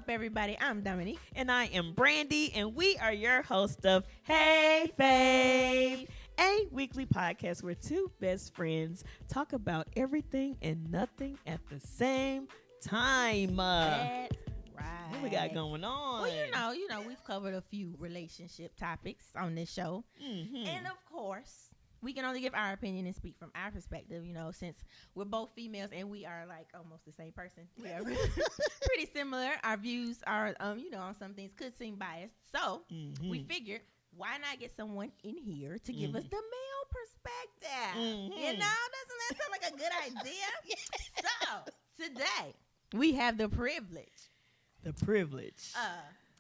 everybody? I'm Dominique. And I am Brandy, and we are your host of Hey Fave, a weekly podcast where two best friends talk about everything and nothing at the same time. That's right. What we got going on? Well, you know, we've covered a few relationship topics on this show. Mm-hmm. And of course, we can only give our opinion and speak from our perspective, you know, since we're both females and we are like almost the same person. We are pretty similar. Our views are, you know, on some things could seem biased. So we figured, why not get someone in here to give us the male perspective? You know, doesn't that sound like a good idea? So today we have the privilege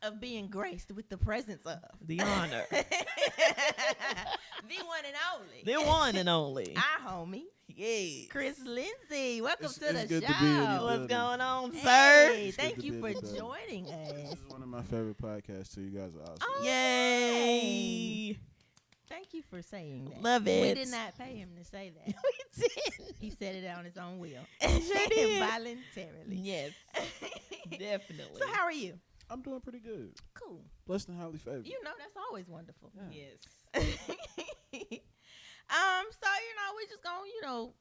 of being graced with the presence of the honor, the one and only, our homie, yes, Chris Lindsay. Welcome It's to the good show. to be in your What's building. going on, Hey, sir? thank good to you be for in the building. joining us. This is one of my favorite podcasts, too. You guys are awesome. Oh, Yay! Thank you for saying that. Love We it. did not pay him to say that. We did. He said it on his own will. Sure did. Voluntarily. Yes, definitely. So how are you? I'm doing pretty good. Cool. Blessed and highly favored. You know, that's always wonderful. Yeah. Yes. So, you know, we're just going to, you know,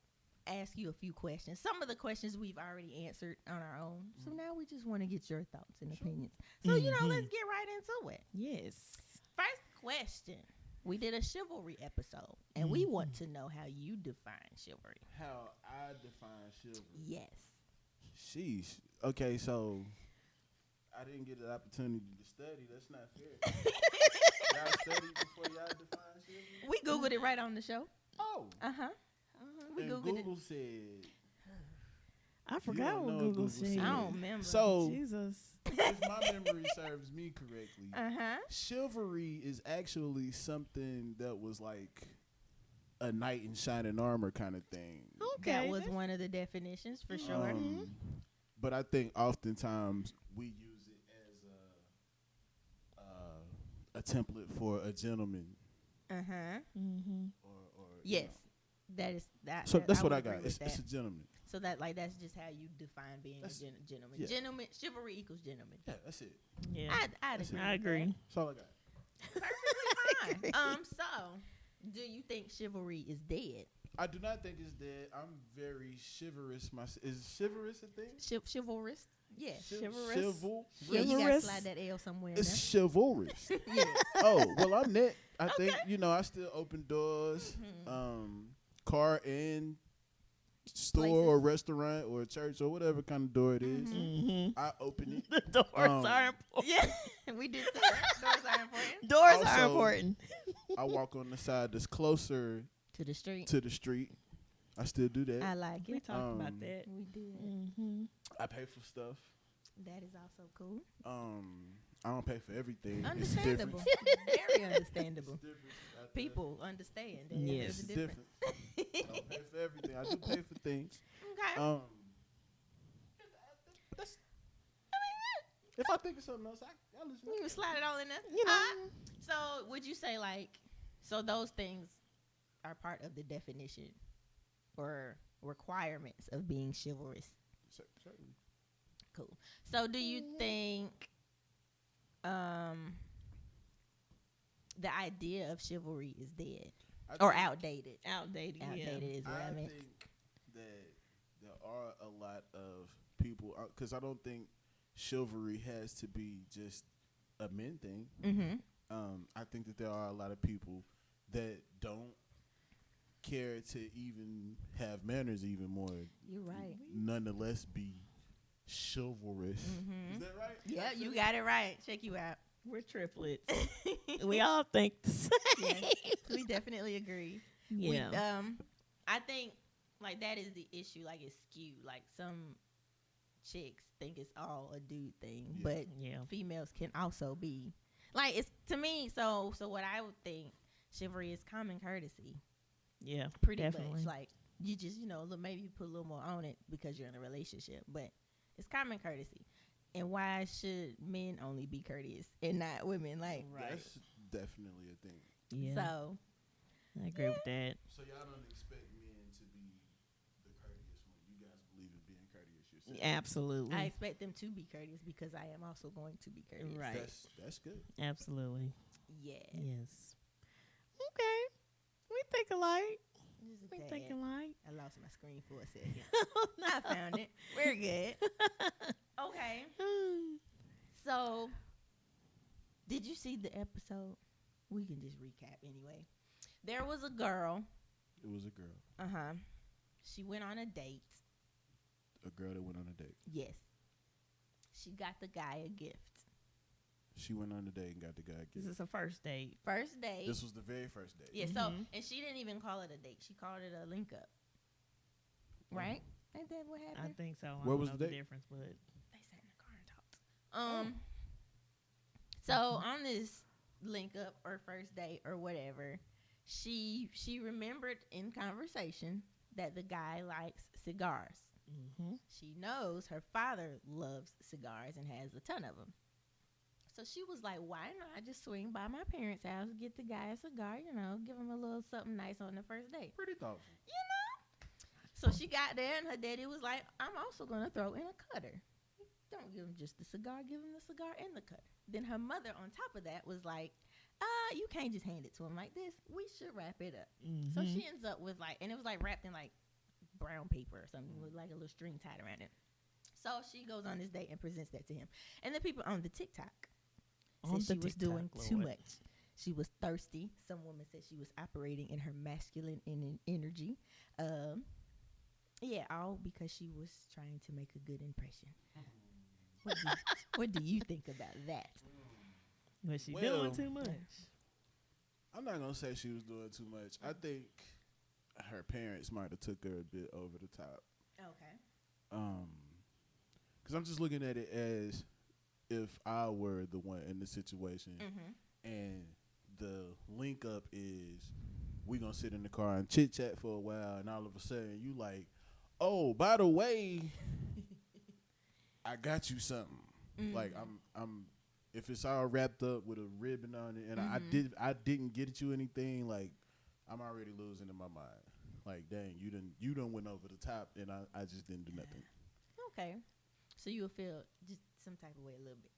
ask you a few questions. Some of the questions we've already answered on our own. So now we just want to get your thoughts and opinions. So, you know, let's get right into it. Yes. First question. We did a chivalry episode, and we want to know how you define chivalry. How I define chivalry. Yes. Sheesh. Okay, so I didn't get an opportunity to study. That's not fair. Y'all studied before y'all define chivalry? We Googled it right on the show. Oh. Uh-huh. We And Googled Google said, I forgot don't what know Google Google said. said. I don't remember. so Jesus. if my memory serves me correctly, chivalry is actually something that was like a knight in shining armor kind of thing. Okay. That was one of the definitions for sure. But I think oftentimes we use it as a template for a gentleman. Mm-hmm. Or Yes. That is that. So that- that's what would I got. agree with It's a that. gentleman. So that that's just how you define being That's- a gentleman. yeah. Gentleman chivalry equals gentleman. Yeah, that's it. Yeah. I'd That's agree. it. I agree. That's all I got. Perfectly fine. So do you think chivalry is dead? I do not think it's dead. I'm very chivalrous. Is chivalrous a thing? Chivalrous? Yeah. Chivalrous. Yeah, you gotta Chivalrous? slide that L somewhere in It's chivalrous. there. Yeah. Oh, well, I'm that. I think, I still open doors, car and store or restaurant or church or whatever kind of door it is. Mm-hmm. I open it. The doors are important. Yeah. We did say that. Doors are important. Doors are Also, important. I walk on the side that's closer To the street. to the street. I still do that. I like We it. talked about that. We did. Mm-hmm. I pay for stuff. That is also cool. I don't pay for everything. Understandable. Very understandable. It's different. People understand that Yes. there's It's a difference. different. I don't pay for everything. I do pay for things. Okay. If I think of something else, I listen. You can slide it all in there. You know. So would you say so those things are part of the definition or requirements of being chivalrous? Certainly. Cool. So do you think the idea of chivalry is dead or outdated? Outdated. Outdated is what I meant. think that there are a lot of people, because I don't think chivalry has to be just a men thing. Mm-hmm. I think that there are a lot of people that don't care to even have manners even more. You're right. Nonetheless, be chivalrous. Mm-hmm. Is that right? Yeah, you got it right. Check you out. We're triplets. We all think the same. Yes, we definitely agree. Yeah. I think that is the issue. It's skewed. Some chicks think it's all a dude thing, Yeah. but Yeah. females can also be it's to me. So what I would think chivalry is common courtesy. Yeah. Pretty Definitely. much. You just maybe you put a little more on it because you're in a relationship, but it's common courtesy. And why should men only be courteous and not women? Right. That's definitely a thing. Yeah. So I agree with that. So y'all don't expect men to be the courteous one. You guys believe in being courteous yourself. Absolutely. I expect them to be courteous because I am also going to be courteous. Right. That's good. Absolutely. Yeah. Yes. Okay. We think alike. Just a We tad. think alike. I lost my screen for a second. I found it. We're good. Okay. So, did you see the episode? We can just recap anyway. There was a girl. It was a girl. She went on a date. A girl that went on a date. Yes. She got the guy a gift. She went on a date and got the guy a This gift. is a first date. First date. This was the very first date. Yeah, so, and she didn't even call it a date. She called it a link up. Right? Ain't that what happened? I think so. Where I don't was know the the date? difference, but They sat in the car and talked. So on this link up or first date or whatever, she remembered in conversation that the guy likes cigars. She knows her father loves cigars and has a ton of them. So she was like, why not just swing by my parents' house, get the guy a cigar, give him a little something nice on the first date. Pretty thoughtful. So she got there and her daddy was like, I'm also going to throw in a cutter. Don't give him just the cigar, give him the cigar and the cutter. Then her mother on top of that was like, you can't just hand it to him like this. We should wrap it up. So she ends up with and it was like wrapped in like brown paper or something with like a little string tied around it. So she goes on this date and presents that to him. And the people on the TikTok said she was doing too much. She was thirsty. Some woman said she was operating in her masculine energy. Yeah, all because she was trying to make a good impression. What do you think about that? was she doing too much? I'm not gonna say she was doing too much. I think her parents might have took her a bit over the top. Okay. Because I'm just looking at it as if I were the one in the situation, and the link up is we gonna sit in the car and chit chat for a while, and all of a sudden you like, oh, by the way, I got you something. Like I'm if it's all wrapped up with a ribbon on it, and I didn't get you anything, like I'm already losing in my mind. Like, dang, you done went over the top, and I just didn't do nothing. Okay. So you will feel just some type of way a little bit.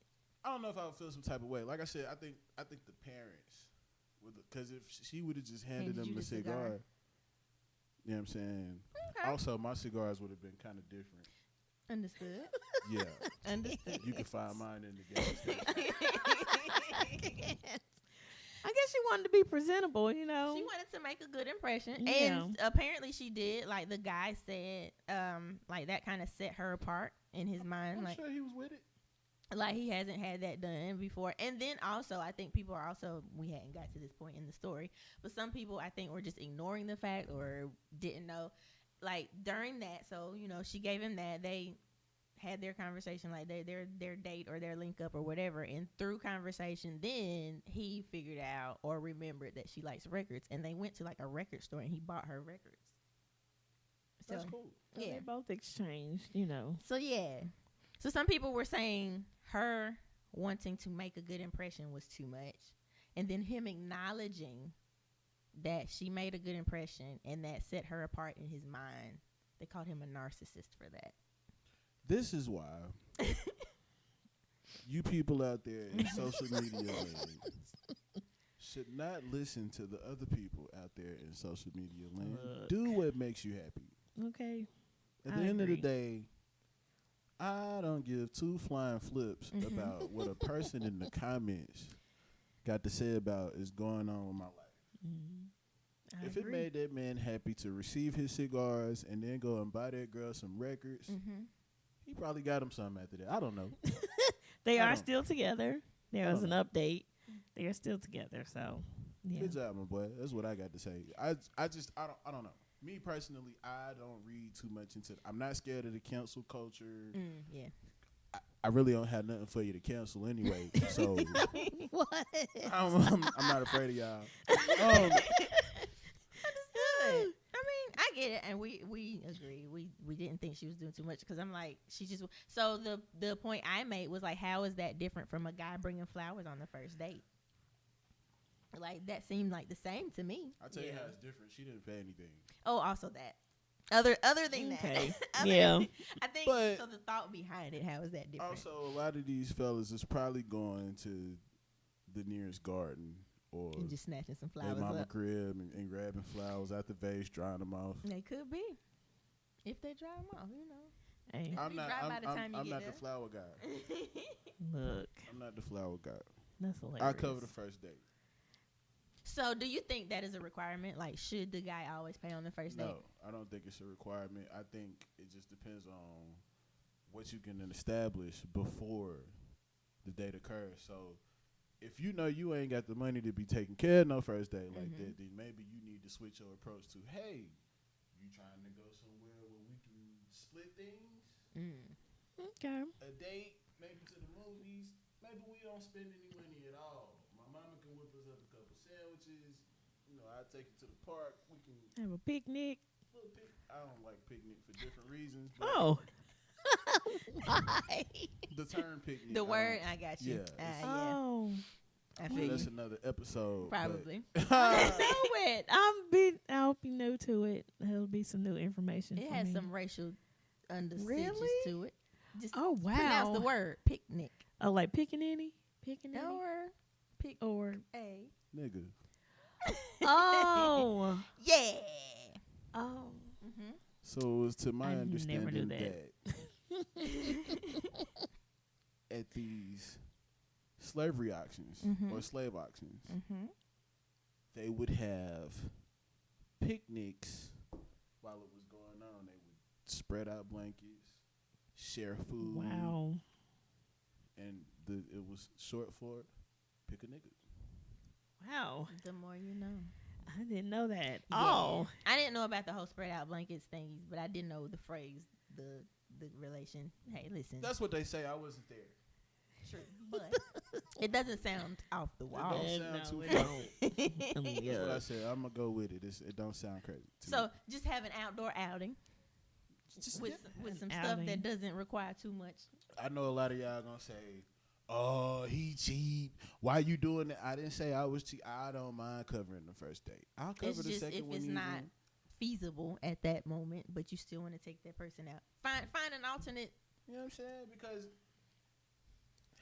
I don't know if I would feel some type of way. Like I said, I think the parents would, because if she would have just handed them the cigar, you know what I'm saying? Okay. Also, my cigars would have been kind of different. Understood. Yeah. Understood. You can find mine in the gas station. I guess she wanted to be presentable, She wanted to make a good impression. Yeah. And apparently she did. Like the guy said, like that kind of set her apart in his mind. I'm like sure he was with it. Like he hasn't had that done before. And then also I think people are also, we hadn't got to this point in the story, but some people I think were just ignoring the fact or didn't know. Like during that, so she gave him that. They had their conversation, like their date or their link up or whatever, and through conversation then he figured out or remembered that she likes records, and they went to like a record store and he bought her records. So That's cool. So yeah, they both exchanged, so yeah, so some people were saying her wanting to make a good impression was too much, and then him acknowledging that she made a good impression and that set her apart in his mind. They called him a narcissist for that. This is why you people out there in social media land should not listen to the other people out there in social media land. Look. Do what makes you happy. Okay. At I the end of the agree. day, I don't give two flying flips about what a person in the comments got to say about is going on with my life. I If agree. it made that man happy to receive his cigars and then go and buy that girl some records, he probably got him something after that. I don't know. They I are don't- still together. There I was don't an update. They are still together. So, yeah. Good job, my boy. That's what I got to say. I don't know. Me personally, I don't read too much into. I'm not scared of the cancel culture. Yeah. I really don't have nothing for you to cancel anyway. So What? I'm not afraid of y'all. Understood. I mean, I get it, and we agree. We didn't think she was doing too much because I'm like, she just. So the point I made was like, how is that different from a guy bringing flowers on the first date? Like that seemed like the same to me. I'll tell you Yeah. how it's different. She didn't pay anything. Oh, also that. Other than Okay. that, Yeah. I think But- so. The thought behind it, how is that different? Also, a lot of these fellas is probably going to the nearest garden or and just snatching some their flowers mama up. crib and grabbing flowers out the vase, drying them off. They could be, if they dry them off, you know. Hey, I'm be not. dry by the time you I'm get not there. the flower guy. look, I'm not the flower guy. that's hilarious. I cover the first date. So, do you think that is a requirement? Like, should the guy always pay on the first date? No, I don't think it's a requirement. I think it just depends on what you can establish before the date occurs. So, if you know you ain't got the money to be taking care of no first date like that, then maybe you need to switch your approach to, hey, you trying to go somewhere where we can split things, Okay. a date, maybe to the movies. Maybe we don't spend any money at all. My mama can whip us up a couple sandwiches. You know, I take you to the park. We can Have a picnic. I don't like picnic for different reasons. But Oh. Why? the term picnic. The word, I got you. Yeah, Yeah, Oh. I yeah, feel that's you. another episode. but- Probably. I know it. I'll be new to it. There'll be some new information. It for has me. some racial understitches Really? to it. Just Oh wow. pronounce the word picnic. Oh, like pickaninny? Pickaninny? Or pick Or a. Nigga. oh. Yeah. Oh. Mm-hmm. So it was to my I never understanding knew that at these slavery auctions or slave auctions, Mm-hmm. they would have picnics while it was going on. They would spread out blankets, share food. Wow. And it was short for pick a nigga. Wow. The more you know. I didn't know that. Yeah. Oh. I didn't know about the whole spread out blankets thingies, but I did know the phrase, the relation. Hey, listen. That's what they say. I wasn't there. True, but it doesn't sound off the wall. don't sound no, too it far. don't. That's what I Yeah. said. I'm gonna go with it. It don't sound crazy. To So me. just have an outdoor outing with An some stuff outing. that doesn't require too much. I know a lot of y'all gonna say, "Oh, he cheap. Why you doing that?" I didn't say I was cheap. I don't mind covering the first date. I'll cover It's the just second if one. it's easy. not feasible at that moment, but you still want to take that person out. Find an alternate. You know what I'm saying? Because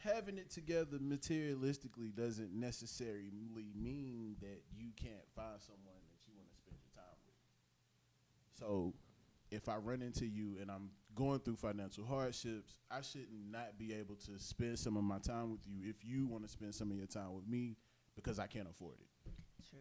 having it together materialistically doesn't necessarily mean that you can't find someone that you want to spend your time with. So if I run into you and I'm going through financial hardships, I shouldn't not be able to spend some of my time with you if you want to spend some of your time with me because I can't afford it. True.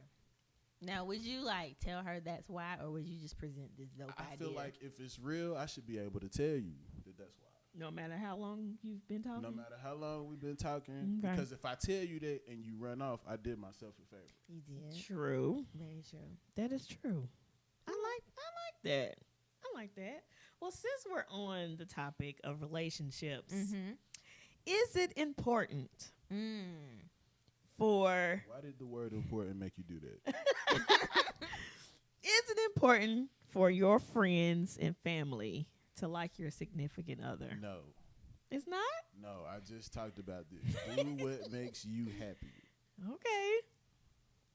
Now, would you like tell her that's why, or would you just present this dope I idea? feel like if it's real, I should be able to tell you that that's why. No matter how long you've been talking. No matter how long we've been talking, Okay. because if I tell you that and you run off, I did myself a favor. you did. True. Very true. That is true. I like that. I like that. Well, since we're on the topic of relationships, Mm-hmm. is it important Mm. for Why did the word important make you do that? is it important for your friends and family to like your significant other? No. It's not? No, I just talked about this. Do what makes you happy. Okay.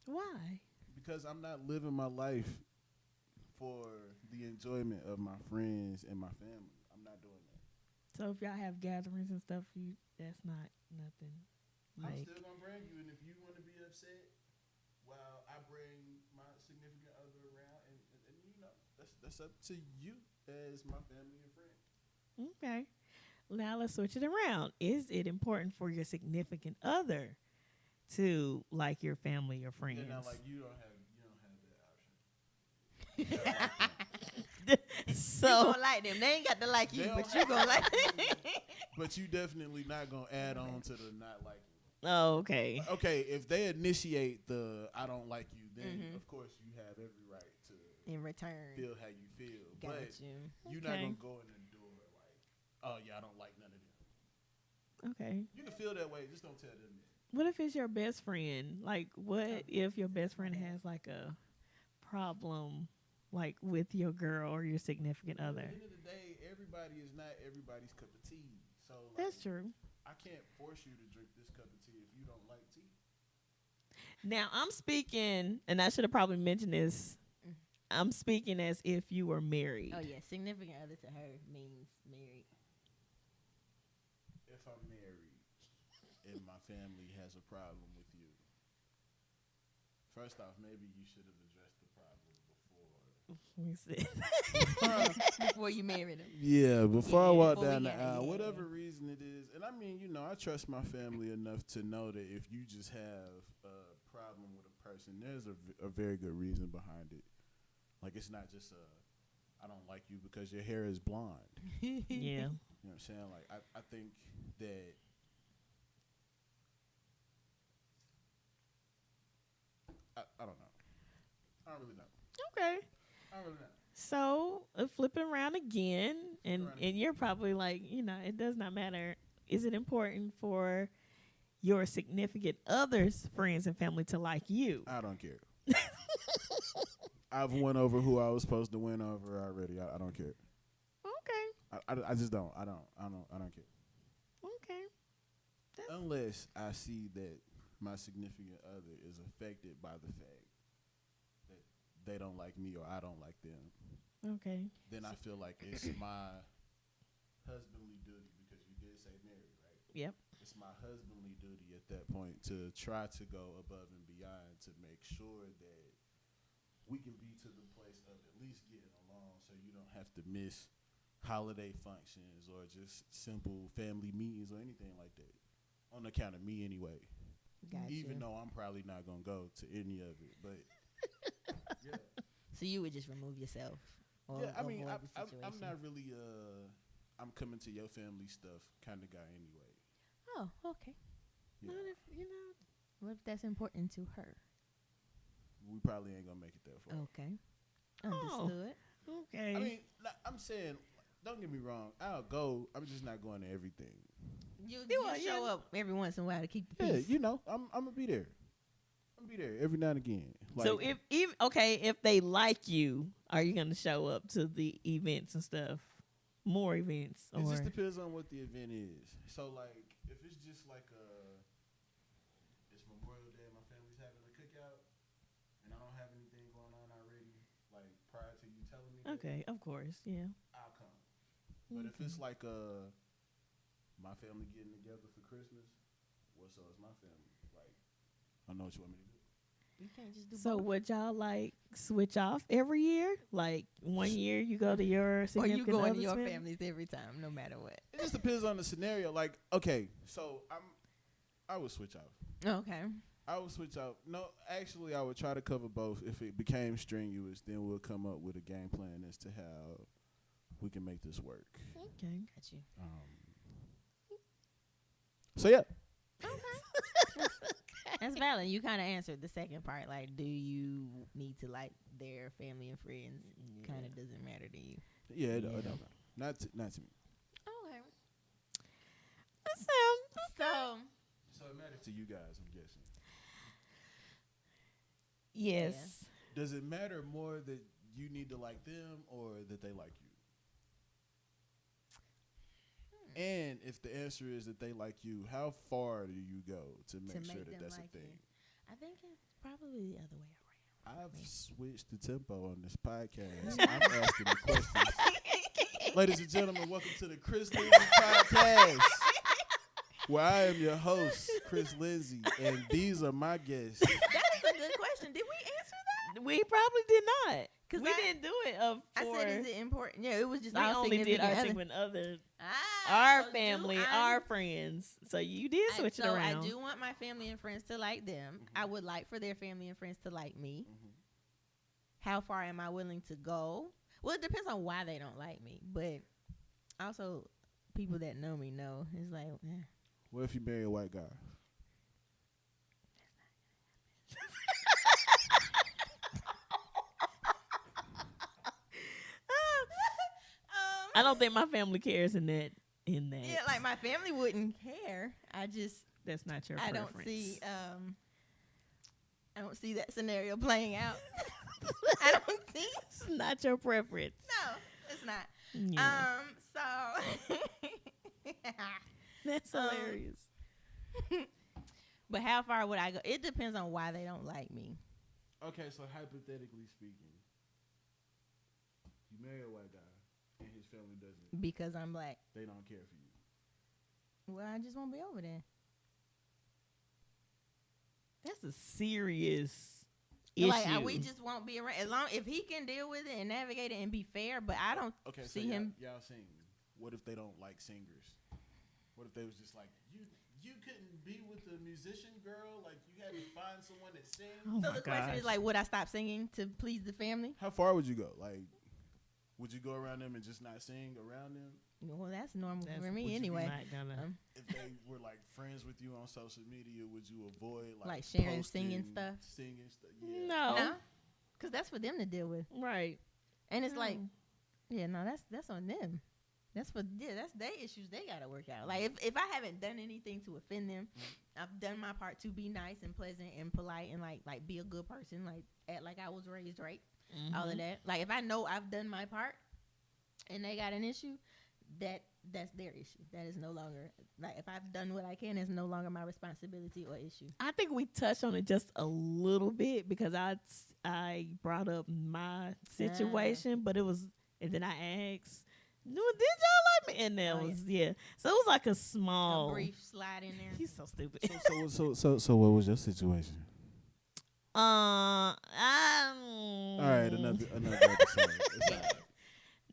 Why? Because I'm not living my life for the enjoyment of my friends and my family. I'm not doing that. So if y'all have gatherings and stuff, that's not nothing. I'm Like, still going to bring you, and if you want to be upset, well, I bring my significant other around, and you know, that's up to you as my family and friend. okay. Now let's switch it around. Is it important for your significant other to like your family or friends? Yeah, now, like, you don't have that option. You So gonna like them. They ain't got to like you, They but don't you gonna like them. But you definitely not going to add on to the not liking. oh, okay. Okay, if they initiate the I don't like you, then of course you have every right to In return. feel how you feel. Got But you. you're not Okay. gonna go in the door like, oh yeah, I don't like none of them. Okay. You can feel that way, just don't tell them that. What if it's your best friend? Like, what if your best friend has like a problem, like with your girl or your significant At other? the end of the day, everybody is not everybody's cup of tea. So like, That's true. I can't force you to drink this cup of tea if you don't like tea. Now I'm speaking, and I should have probably mentioned this. I'm speaking as if you were married. Oh yeah, significant other to her means married. If I'm married and my family has a problem with you, first off, maybe you should have addressed the problem before. Before you married him. Yeah, before I walk before down we the got- aisle, yeah. whatever reason it is. And I mean, you know, I trust my family enough to know that if you just have a problem with a person, there's a very good reason behind it. Like, it's not just I don't like you because your hair is blonde. Yeah. You know what I'm saying? Like, I think that I don't know. I don't really know. Okay. I don't really know. So flipping around again, and you're probably like, it does not matter. Is it important for your significant other's friends and family to like you? I don't care. I've won over who I was supposed to win over already. I don't care. Okay. I just don't. I don't care. Okay. Unless I see that my significant other is affected by the fact that they don't like me or I don't like them. Okay. Then I feel like it's my husbandly duty, because you did say married, right? Yep. It's my husbandly duty at that point to try to go above and beyond to make sure that we can be to the place of at least getting along, so you don't have to miss holiday functions or just simple family meetings or anything like that. On account of me anyway. Gotcha. Even though I'm probably not going to go to any of it. But, yeah. So you would just remove yourself? Or Yeah, I mean, avoid the I'm situation? not really, I'm coming to your family stuff kind of guy anyway. Oh, okay. Yeah. Well, what if that's important to her? We probably ain't going to make it that far. Okay. Understood. Okay. I mean, I'm saying, don't get me wrong. I'll go. I'm just not going to everything. You are, show up every once in a while to keep the Yeah, peace. you know, I'm going to be there. I'm going to be there every now and again. Like, So if they like you, are you gonna show up to the events and stuff? More events, it or just depends on what the event is. So, like, if it's just like it's Memorial Day and my family's having a cookout, and I don't have anything going on already, like prior to you telling me, okay, of course, yeah. I'll come. But if it's like my family getting together for Christmas, well, so is my family. Like, I know what you want me to do. You can't just do So both. would y'all like switch off every year? Like one year you go to your Or significant you go into other's your family? families every time, no matter what. It just depends on the scenario. Like, okay, so I would switch out. Okay. I would switch out. No, actually, I would try to cover both. If it became strenuous, then we'll come up with a game plan as to how we can make this work. Okay. Got you. So yeah, That's valid. You kind of answered the second part. Like, do you need to like their family and friends? Kind of doesn't matter to you. yeah, it don't matter. Not to me. Okay. That sounds So, So it matters to you guys, I'm guessing. yes. Does it matter more that you need to like them or that they like you? And if the answer is that they like you, how far do you go to make sure that them that's like a thing? you. I think it's probably the other way around. I've switched the tempo on this podcast. I'm asking the questions. Ladies and gentlemen, welcome to the Chris Lindsay Podcast, where I am your host, Chris Lindsay, and these are my guests. That is a good question. Did we answer that? We probably did not. 'Cause We I- didn't do it I said, is it important? Yeah, it was just we our only did our significant other. significant other, Ah, our so family, do our friends. So you did switch it around. I do want my family and friends to like them. I would like for their family and friends to like me. How far am I willing to go? Well, it depends on why they don't like me, but also people that know me know. It's like, What if you marry a white guy? I don't think my family cares in that. yeah, like my family wouldn't care. That's not your I preference. don't see that scenario playing out. I don't see. It's not your preference. No, it's not. Yeah. So That's hilarious. but how far would I go? It depends on why they don't like me. Okay, so hypothetically speaking, you marry a white guy and his family doesn't, Because I'm black. they don't care for you. Well, I just won't be over there. That's a serious issue. Like we just won't be around as long if he can deal with it and navigate it and be fair. But I don't Okay, see so him. y'all sing. What if they don't like singers? What if they was just like you couldn't be with a musician girl? Like you had to find someone that sings. Oh So my the question gosh. is like, would I stop singing to please the family? How far would you go? Like, would you go around them and just not sing around them? Well, that's normal That's- for would you me be anyway. Not gonna. If they were like friends with you on social media, would you avoid Like sharing posting, singing stuff? Singing stuff. Yeah. No. Because that's for them to deal with. Right. And it's like, No. yeah, no, that's on them. That's their issues they gotta work out. Like if I haven't done anything to offend them, I've done my part to be nice and pleasant and polite and like be a good person, like act like I was raised right, all of that. Like if I know I've done my part and they got an issue, that's their issue. That is no longer like if I've done what I can, it's no longer my responsibility or issue. I think we touched on it just a little bit because I brought up my situation, but it was, and then I asked, "No, did y'all like me?" And that was So it was like a small, A brief slide in there. He's so stupid. So what was your situation? All All right, another episode. It's all right.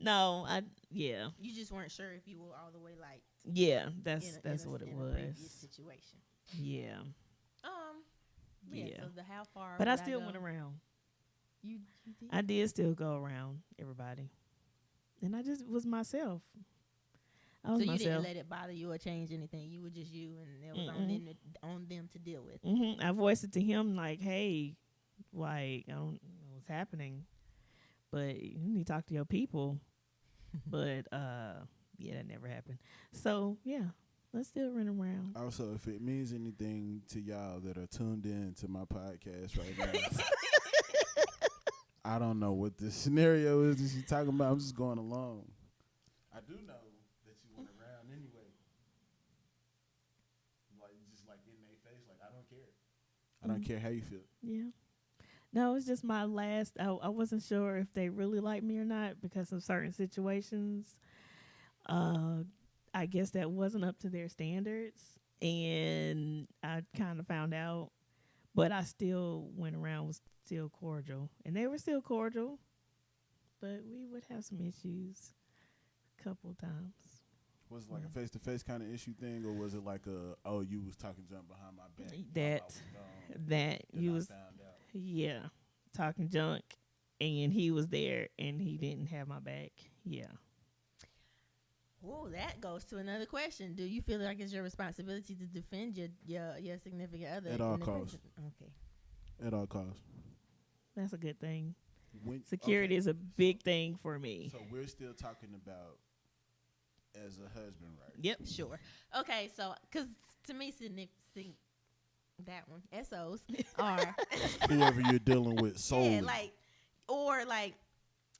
No, You just weren't sure if you were all the way like that's what it in a was. previous situation. Yeah. So the how far? But I would still go? went around. You did? I did still go around everybody, and I just was myself. I was So you myself. didn't let it bother you or change anything. You were just you, and it was on them to deal with. I voiced it to him like, "Hey, like I don't know what's happening, but you need to talk to your people." But that never happened. So let's still run around. Also, if it means anything to y'all that are tuned in to my podcast right now, I don't know what the scenario is that you're talking about. I'm just going along. I do know that you went around anyway. Like, just like in their face, like, I don't care. I don't care how you feel. Yeah. No, it's just my last. I wasn't sure if they really liked me or not because of certain situations. I guess that wasn't up to their standards, and I kind of found out. But I still went around, was still cordial, and they were still cordial. But we would have some issues a couple times. Was it like a face-to-face kind of issue thing, or was it like you was talking junk behind my back? That you was found out. Talking junk, and he was there, and he didn't have my back. Yeah. Oh, that goes to another question. Do you feel like it's your responsibility to defend your significant other At all costs? Okay. At all costs. That's a good thing. Okay. Security is a big thing for me. So we're still talking about as a husband, right? Yep. Sure. Okay, so because to me, that one SOs are Whoever you're dealing with solely. like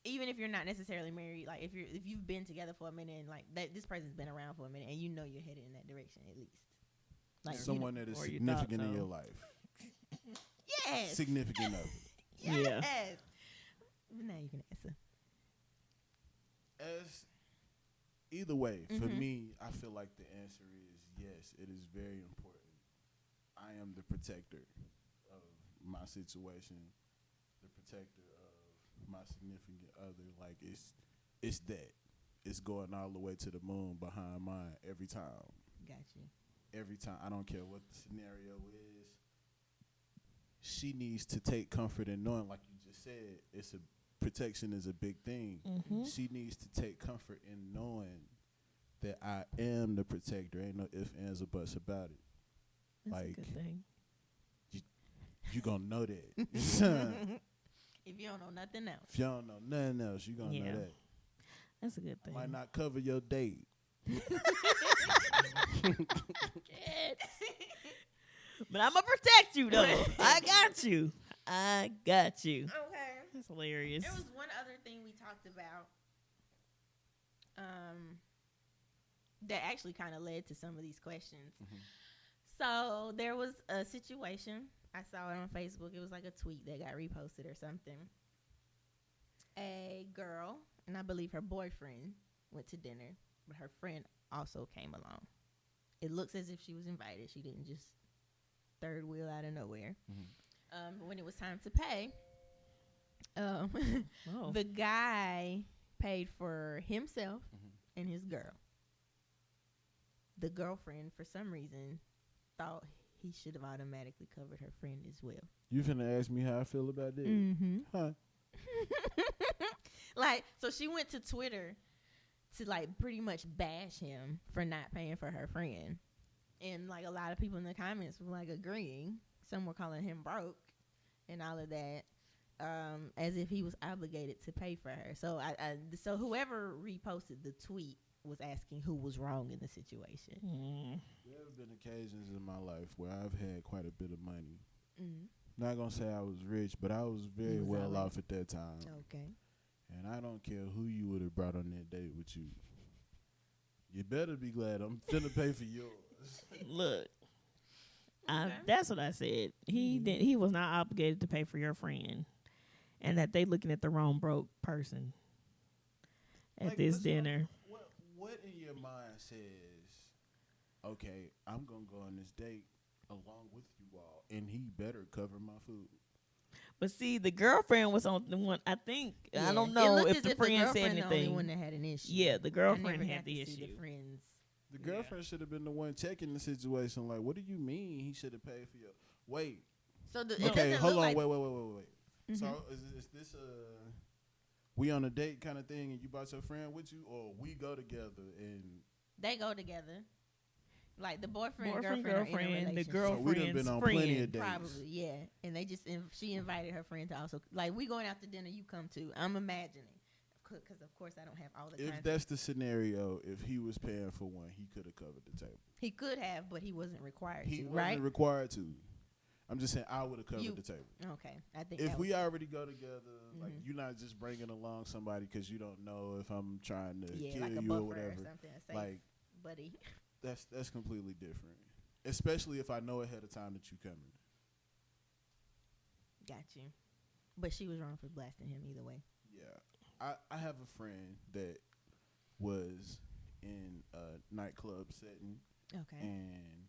even if you're not necessarily married, like if you've been together for a minute and like this person's been around for a minute and you know you're headed in that direction at least. Like someone that is or you significant thought in so. your life. Yes. Significant of it. Yeah. Yes. Now you can answer. As either way, for me, I feel like the answer is yes, it is very important. I am the protector of my situation, the protector of my significant other. Like it's that. It's going all the way to the moon behind mine every time. Got you. Every time. I don't care what the scenario is. She needs to take comfort in knowing, like you just said, protection is a big thing. Mm-hmm. She needs to take comfort in knowing that I am the protector. Ain't no ifs, ands, or buts about it. That's Like, a good thing. You gonna know that. If you don't know nothing else. If you don't know nothing else, you gonna know that. That's a good I thing. might not cover your date. But I'm going to protect you, though. I got you. Okay. That's hilarious. There was one other thing we talked about that actually kind of led to some of these questions. Mm-hmm. So there was a situation. I saw it on Facebook. It was like a tweet that got reposted or something. A girl, and I believe her boyfriend went to dinner, but her friend also came along. It looks as if she was invited. She didn't just third wheel out of nowhere. When it was time to pay, the guy paid for himself and his girl. The girlfriend, for some reason, thought he should have automatically covered her friend as well. You finna ask me how I feel about that? Huh? Like, so she went to Twitter to, like, pretty much bash him for not paying for her friend. And, like, a lot of people in the comments were, like, agreeing. Some were calling him broke and all of that, as if he was obligated to pay for her. So, so whoever reposted the tweet was asking who was wrong in the situation. There have been occasions in my life where I've had quite a bit of money. Not gonna say I was rich, but I was very well off at that time. Okay. And I don't care who you would have brought on that date with you. You better be glad I'm finna pay for yours. Look, that's what I said. He was not obligated to pay for your friend, and that they looking at the wrong broke person at Like, this dinner. What in your mind says, okay, I'm gonna go on this date along with you all, and he better cover my food? But see, the girlfriend was on the one. I think I don't It know looked if as the if friend said the only anything. one that had an issue. Yeah, the I girlfriend never had the to see issue. the friends. The girlfriend should have been the one checking the situation. Like, what do you mean he should have paid for your? Wait. So it Okay, doesn't hold look on. like Wait. So is this we on a date kind of thing, and you brought your friend with you, or we go together and they go together? Like the boyfriend Boyfriend, are in a girlfriend, the relationship. so we done girlfriend's been on friend. plenty of dates. Probably, yeah. And they just she invited her friend to also, like, we going out to dinner, you come too. I'm imagining, because of course I don't have all the time. If that's the scenario, if he was paying for one, he could have covered the table. He could have, but he wasn't required He to, wasn't right? required to. I'm just saying I would have covered the table. Okay, I think If that we was, already go together, like you're not just bringing along somebody because you don't know if I'm trying to kill like a you buffer or whatever. something, a safe Like buddy. that's completely different. Especially if I know ahead of time that you coming. Got you. But she was wrong for blasting him either way. Yeah, I have a friend that was in a nightclub setting, Okay. and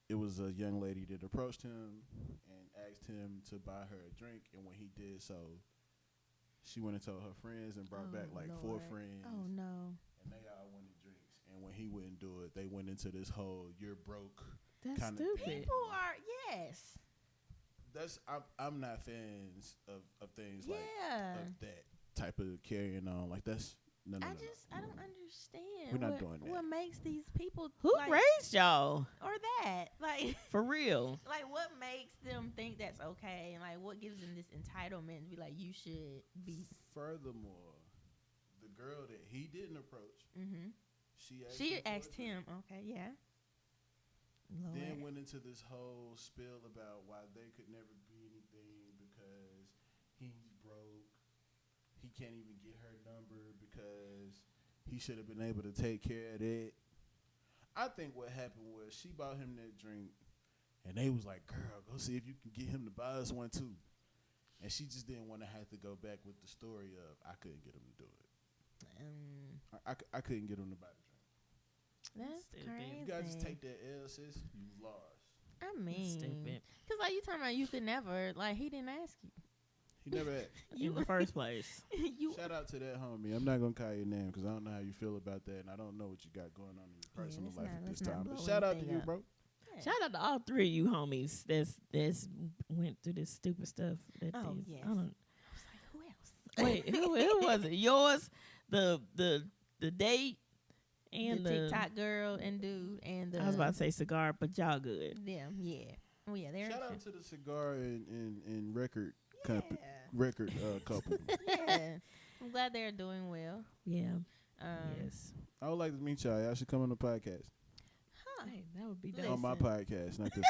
it was a young lady that approached him and asked him to buy her a drink, and when he did so, she went and told her friends and brought back like 4 friends. Oh no. And they all wanted drinks. And when he wouldn't do it, they went into this whole "you're broke" That's kind stupid. of thing. People are, yes. I'm not fans of things like Yeah. of that type of carrying on. Like that's no. I don't understand. We're not doing that. What makes these people Who like, raised y'all? or that? Like For real. like what makes them think that's okay? And like what gives them this entitlement to be like you should be Furthermore, the girl that he didn't approach, she asked him, okay, yeah. Lord. Then went into this whole spiel about why they could never be anything because he's broke. He can't even get her number because he should have been able to take care of that. I think what happened was she bought him that drink, and they was like, "Girl, go see if you can get him to buy us one too." And she just didn't want to have to go back with the story of I couldn't get him to do it. I couldn't get him to buy the drink. That's Stupid. crazy. You gotta just take that L, sis. You lost. I mean, Stupid. because like you talking about you could never, like he didn't ask you. He never had. In the first place. You Shout out to that homie. I'm not gonna call your name because I don't know how you feel about that, and I don't know what you got going on in your personal let's life not- at this let's not time. But blow shout out to anything you, up. bro. Shout out to all 3 of you homies that's went through this stupid stuff. That Oh, is. yes. I don't, I was like, who else? wait, who was it? Yours, the date, and the TikTok girl and dude and the. I was about to say cigar, but y'all good. them, yeah. Oh yeah, they're Shout out to the cigar and record yeah. couple. Yeah. I'm glad they're doing well. Yeah. Yes. I would like to meet y'all. Y'all should come on the podcast. Huh. Hey, that would be Listen. dope. On my podcast, not this.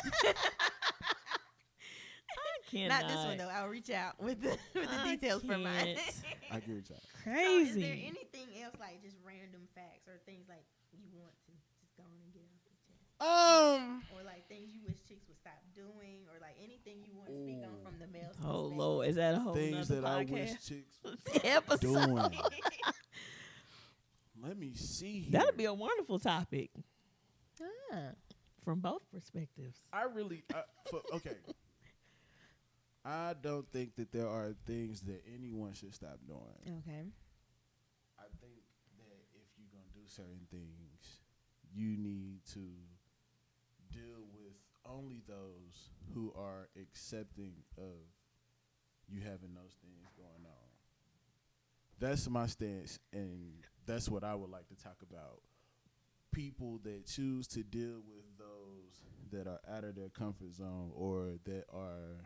Not this one though. I'll reach out with the details for mine. can't. I get y'all. So Crazy. is there anything else like just random facts or things like you want to just go on and get off your chest? Or like things you wish chicks would stop doing, or like anything you want to speak on from the male's Oh perspective. Lord, is that a whole Things nother that I podcast? wish chicks would Episode. doing. Let me see here. That'd be a wonderful topic Ah. from both perspectives. Okay. I don't think that there are things that anyone should stop doing. Okay. I think that if you're going to do certain things, you need to deal with only those who are accepting of you having those things going on. That's my stance, and that's what I would like to talk about. People that choose to deal with those that are out of their comfort zone or that are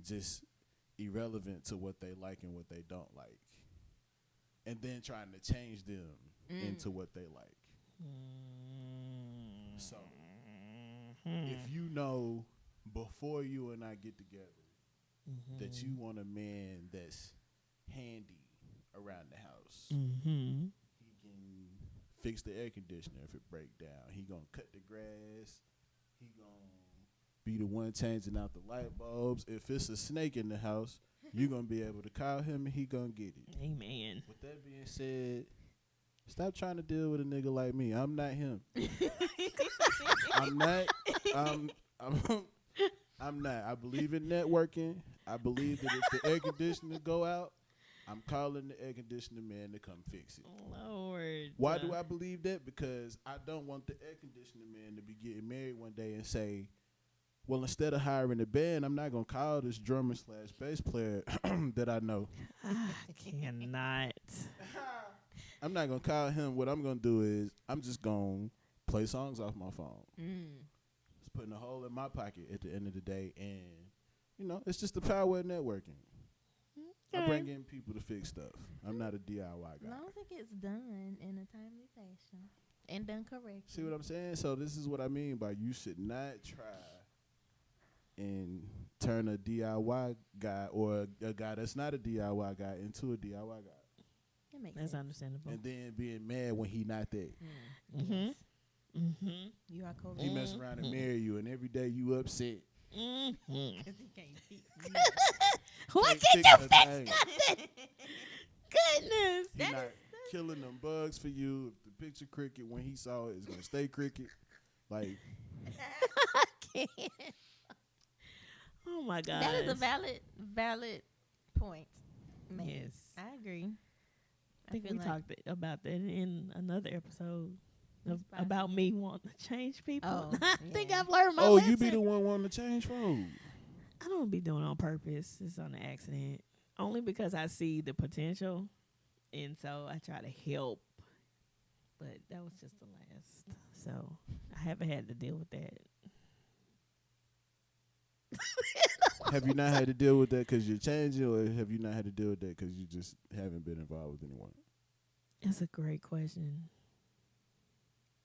just irrelevant to what they like and what they don't like, and then trying to change them into what they like. So if you know before you and I get together that you want a man that's handy around the house, he can fix the air conditioner if it break down, he gonna cut the grass, he gonna be the one changing out the light bulbs. If it's a snake in the house, you're going to be able to call him and he going to get it. Amen. With that being said, stop trying to deal with a nigga like me. I'm not him. I'm not. I'm not. I believe in networking. I believe that if the air conditioner go out, I'm calling the air conditioner man to come fix it. Lord. Why do I believe that? Because I don't want the air conditioner man to be getting married one day and say, well, instead of hiring a band, I'm not going to call this drummer / bass player that I know. I cannot. I'm not going to call him. What I'm going to do is I'm just going to play songs off my phone. It's putting a hole in my pocket at the end of the day. And, you know, it's just the power of networking. I bring in people to fix stuff. I'm not a DIY guy. I don't think it's done in a timely fashion and done correctly. See what I'm saying? So this is what I mean by you should not try and turn a DIY guy or a guy that's not a DIY guy into a DIY guy. That makes That's sense. understandable. And then being mad when he not there. Yes. You are correct. He mess around and marry you, and every day you upset. Because he can't fix me. Why Can't can't you fix a fix thing. nothing? Goodness. He not killing them bugs for you. If the picture cricket, when he saw it, it's going to stay cricket. Like, I can't. Oh my God. That is a valid point. Man, Yes. I agree. I think feel we like- talked about that in another episode It's about me wanting to change people. Oh, I think yeah. I've learned my oh, lesson. you be the one wanting to change road. I don't be doing it on purpose. It's on an accident. Only because I see the potential, and so I try to help. But that was just the last. So I haven't had to deal with that. Have you not had to deal with that because you're changing, or have you not had to deal with that because you just haven't been involved with anyone? That's a great question.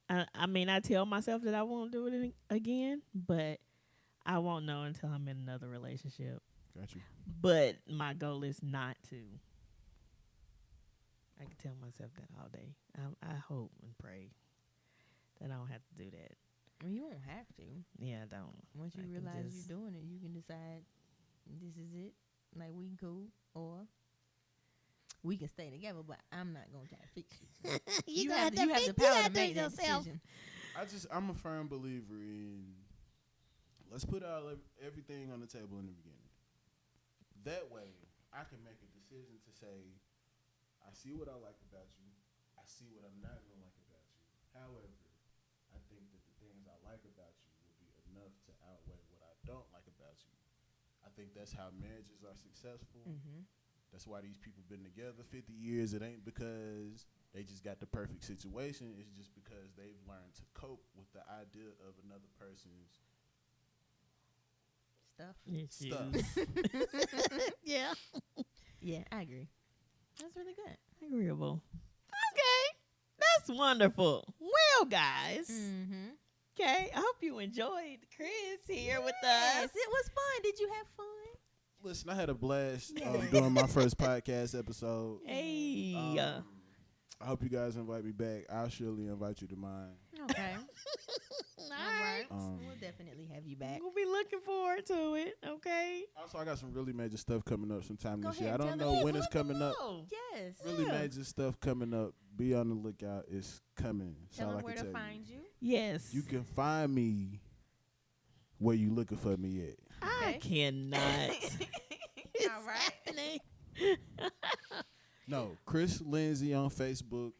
I mean, I tell myself that I won't do it again, but I won't know until I'm in another relationship. Got you. But my goal is not to. I can tell myself that all day. I hope and pray that I don't have to do that. Well, you won't have to. Yeah, I don't. Once you I can realize just- you're doing it, you can decide this is it. Like, we cool, or we can stay together, but I'm not going to try to fix you. You have the power to make that decision. I'm a firm believer in let's put everything on the table in the beginning. That way, I can make a decision to say, I see what I like about you. I see what I'm not going to like about you. However, I think that the things I like about you will be enough to outweigh what I don't like about you. I think that's how marriages are successful. That's why these people been together 50 years. It ain't because they just got the perfect situation. It's just because they've learned to cope with the idea of another person's stuff. Yeah. Yeah, I agree. That's really good. Agreeable. Okay. That's wonderful. Well, guys. Okay. I hope you enjoyed Chris here with Yes, us. it was fun. Did you have fun? Listen, I had a blast doing my first podcast episode. Hey. I hope you guys invite me back. I'll surely invite you to mine. Okay. All right. Um, We'll definitely have you back. We'll be looking forward to it. Okay. Also, I got some really major stuff coming up sometime Go this year. I ahead, don't tell know us. when it's coming up. Yes. Really Yeah. major stuff coming up. Be on the lookout. It's coming. That's Tell all I them where can to tell find you. Yes. you. You can find me where you looking for me at. I Okay. cannot. All right. happening. No, Chris Lindsay on Facebook.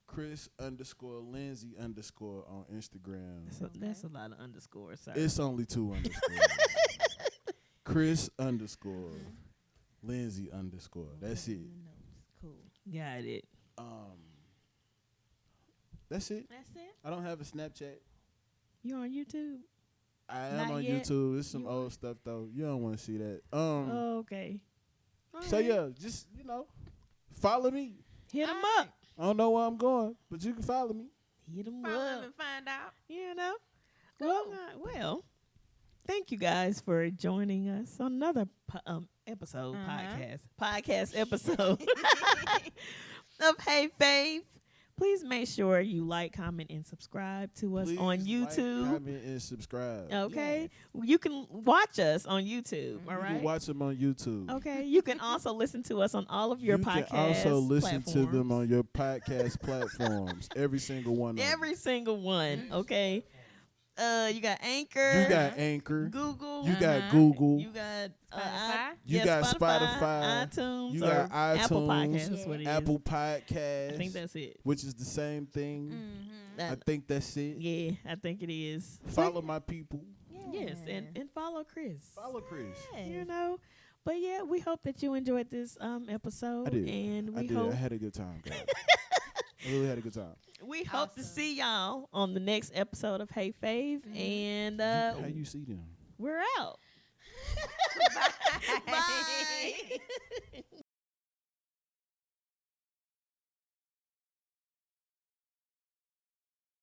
Chris_Lindsay_ on Instagram. So that's a lot of underscores, sir. It's only 2 underscores. Chris_Lindsay_. That's it. Cool. Got it. That's it. That's it. I don't have a Snapchat. You on YouTube? I am Not on yet. YouTube. It's some You old stuff though. You don't want to see that. Oh, okay. So yeah, just follow me. Hit them All up. I don't know where I'm going, but you can follow me. Hit them Follow them up. and find out. You know. Cool. Well, thank you guys for joining us on another episode podcast episode of Hey Fave. Please make sure you like, comment, and subscribe to us on Please YouTube. like, comment, and subscribe. Okay, you can watch us on YouTube. All You right. can watch them on YouTube. Okay, you can also listen to us on all of your you podcast. can also listen to them platforms. on your podcast platforms. Every single one. Every single one. Mm-hmm. Okay. You got Anchor. You got Anchor. Google. You got Uh-huh. Google. You got Spotify. You got Spotify. iTunes. You or got Apple iTunes, Podcasts. That's what it is. Apple Podcasts. I think that's it. which is the same thing. Mm-hmm. I think that's it. Yeah, I think it is. Follow my people. Yes, and follow Chris. Follow Chris. You know. But yeah, we hope that you enjoyed this episode. I did. And I we did. hope I had a good time, guys. I really had a good time. we hope to Awesome. see y'all on the next episode of Hey Fave. And How you see them? we're out. Bye. Bye.